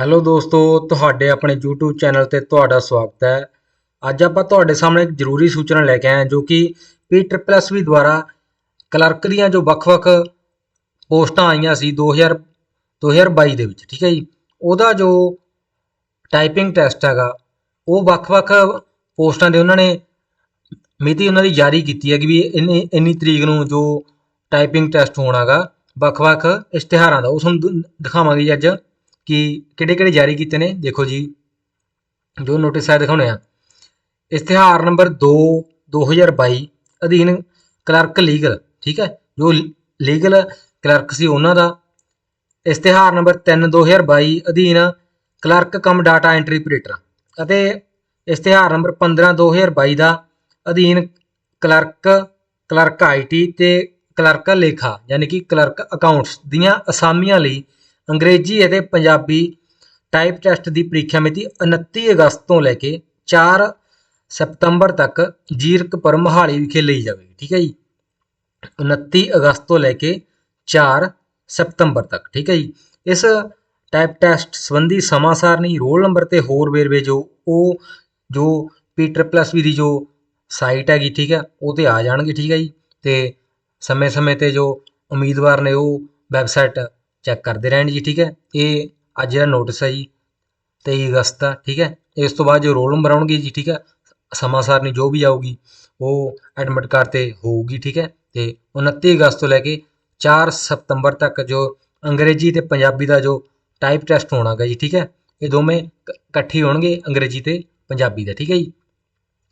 Hello ਦੋਸਤੋ, ਤੁਹਾਡੇ ਆਪਣੇ YouTube ਚੈਨਲ ਤੇ ਤੁਹਾਡਾ ਸਵਾਗਤ ਹੈ। ਅੱਜ ਆਪਾਂ ਤੁਹਾਡੇ ਸਾਹਮਣੇ ਇੱਕ ਜ਼ਰੂਰੀ ਸੂਚਨਾ ਲੈ ਕੇ ਆਏ ਹਾਂ, ਜੋ ਕਿ PSSB ਦੁਆਰਾ ਕਲਰਕ ਦੀਆਂ ਜੋ ਵੱਖ-ਵੱਖ ਪੋਸਟਾਂ ਆਈਆਂ ਸੀ 2022 ਦੇ ਵਿੱਚ, ਠੀਕ ਹੈ ਜੀ। ਉਹਦਾ ਜੋ ਟਾਈਪਿੰਗ ਟੈਸਟ ਹੈਗਾ, ਉਹ ਵੱਖ-ਵੱਖ ਪੋਸਟਾਂ ਦੇ ਉਹਨਾਂ ਨੇ ਮਿਤੀ ਉਹਨਾਂ ਦੀ ਜਾਰੀ ਕੀਤੀ ਹੈ ਕਿ ਵੀ ਇੰਨੀ ਤਰੀਕ ਨੂੰ ਜੋ ਟਾਈਪਿੰਗ ਟੈਸਟ ਹੋਣਾ ਗਾ ਵੱਖ-ਵੱਖ ਇਸ਼ਤਿਹਾਰਾਂ ਦਾ, ਉਹ ਤੁਹਾਨੂੰ ਦਿਖਾਵਾਂਗੇ ਜੀ ਅੱਜ ਕਿ ਕਿਹੜੇ-ਕਿਹੜੇ ਜਾਰੀ ਕੀਤੇ ਨੇ। ਦੇਖੋ ਜੀ, ਜੋ ਨੋਟਿਸ ਹੈ ਦਿਖਾਉਣੇ ਆ। ਇਸ਼ਤਿਹਾਰ ਨੰਬਰ 2 2022 ਅਧੀਨ ਕਲਰਕ ਲੀਗਲ, ਠੀਕ ਹੈ, ਜੋ ਲੀਗਲ ਕਲਰਕ ਸੀ ਉਹਨਾਂ ਦਾ। ਇਸ਼ਤਿਹਾਰ ਨੰਬਰ 3 2022 ਅਧੀਨ ਕਲਰਕ ਕਮ ਡਾਟਾ ਐਂਟਰੀ ਆਪਰੇਟਰ, ਅਤੇ ਇਸ਼ਤਿਹਾਰ ਨੰਬਰ 15 2022 ਦਾ ਅਧੀਨ ਕਲਰਕ IT ਤੇ ਕਲਰਕ ਲੇਖਾ ਯਾਨੀ ਕਿ ਕਲਰਕ ਅਕਾਊਂਟਸ ਦੀਆਂ ਅਸਾਮੀਆਂ ਲਈ ਅੰਗਰੇਜ਼ੀ ਅਤੇ ਪੰਜਾਬੀ ਟਾਈਪ ਟੈਸਟ ਦੀ ਪ੍ਰੀਖਿਆ ਮਿਤੀ 29 ਅਗਸਤ ਤੋਂ ਲੈ ਕੇ 4 ਸਤੰਬਰ ਤੱਕ ਜ਼ੀਰਕਪੁਰ ਮੋਹਾਲੀ ਵਿਖੇ ਲਈ ਜਾਵੇਗੀ, ਠੀਕ ਹੈ ਜੀ। 29 ਅਗਸਤ ਤੋਂ ਲੈ ਕੇ 4 ਸਤੰਬਰ ਤੱਕ, ਠੀਕ ਹੈ ਜੀ। ਇਸ ਟਾਈਪ ਟੈਸਟ ਸੰਬੰਧੀ ਸਮਾਂ ਸਾਰਣੀ, ਰੋਲ ਨੰਬਰ ਤੇ ਹੋਰ ਵੇਰਵੇ ਜੋ PSSB ਦੀ ਜੋ ਸਾਈਟ ਹੈਗੀ, ਠੀਕ ਹੈ, ਉਹ ਤੇ ਆ ਜਾਣਗੇ, ਠੀਕ ਹੈ ਜੀ। ਤੇ ਸਮੇਂ-ਸਮੇਂ ਤੇ ਜੋ ਉਮੀਦਵਾਰ ਨੇ ਉਹ ਵੈਬਸਾਈਟ ਚੈੱਕ ਕਰਦੇ ਰਹਿਣ ਜੀ, ਠੀਕ ਹੈ। ਇਹ ਅੱਜ ਜਿਹੜਾ ਨੋਟਿਸ ਹੈ ਜੀ 23 ਅਗਸਤ ਦਾ, ਠੀਕ ਹੈ। ਇਸ ਤੋਂ ਬਾਅਦ ਜੋ ਰੋਲ ਨੰਬਰ ਆਉਣਗੇ ਜੀ, ਠੀਕ ਹੈ, ਸਮਾਂ ਸਾਰਣੀ ਜੋ ਵੀ ਆਊਗੀ ਉਹ ਐਡਮਿਟ ਕਾਰਡ ਤੇ ਹੋਊਗੀ, ਠੀਕ ਹੈ। ਤੇ 29 ਅਗਸਤ ਤੋਂ ਲੈ ਕੇ 4 ਸਤੰਬਰ ਤੱਕ ਜੋ ਅੰਗਰੇਜ਼ੀ ਤੇ ਪੰਜਾਬੀ ਦਾ ਜੋ ਟਾਈਪ ਟੈਸਟ ਹੋਣਾ ਗਾ ਜੀ, ਠੀਕ ਹੈ। ਇਹ ਦੋਵੇਂ ਇਕੱਠੇ ਹੋਣਗੇ, ਅੰਗਰੇਜ਼ੀ ਤੇ ਪੰਜਾਬੀ ਦਾ, ਠੀਕ ਹੈ ਜੀ।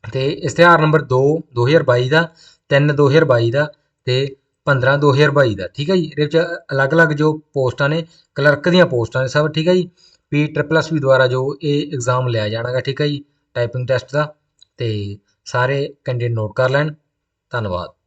ਤੇ ਇਸ਼ਤਿਹਾਰ ਨੰਬਰ 2 2022 ਦਾ, 3 2022 ਦਾ ਤੇ 15 2022 ਦਾ, ਠੀਕ ਹੈ ਜੀ। ਇਹਦੇ ਵਿੱਚ ਅਲੱਗ-ਅਲੱਗ ਜੋ ਪੋਸਟਾਂ ਨੇ ਕਲਰਕ ਦੀਆਂ ਪੋਸਟਾਂ ਨੇ ਸਭ, ਠੀਕ ਹੈ ਜੀ। PSSB ਦੁਆਰਾ ਜੋ ਇਹ ਐਗਜ਼ਾਮ ਲਿਆ ਜਾਣਾ ਗਾ, ਠੀਕ ਹੈ ਜੀ, ਟਾਈਪਿੰਗ ਟੈਸਟ ਦਾ। ਤੇ ਸਾਰੇ ਕੈਂਡੀਡੇਟ ਨੋਟ ਕਰ ਲੈਣ। ਧੰਨਵਾਦ।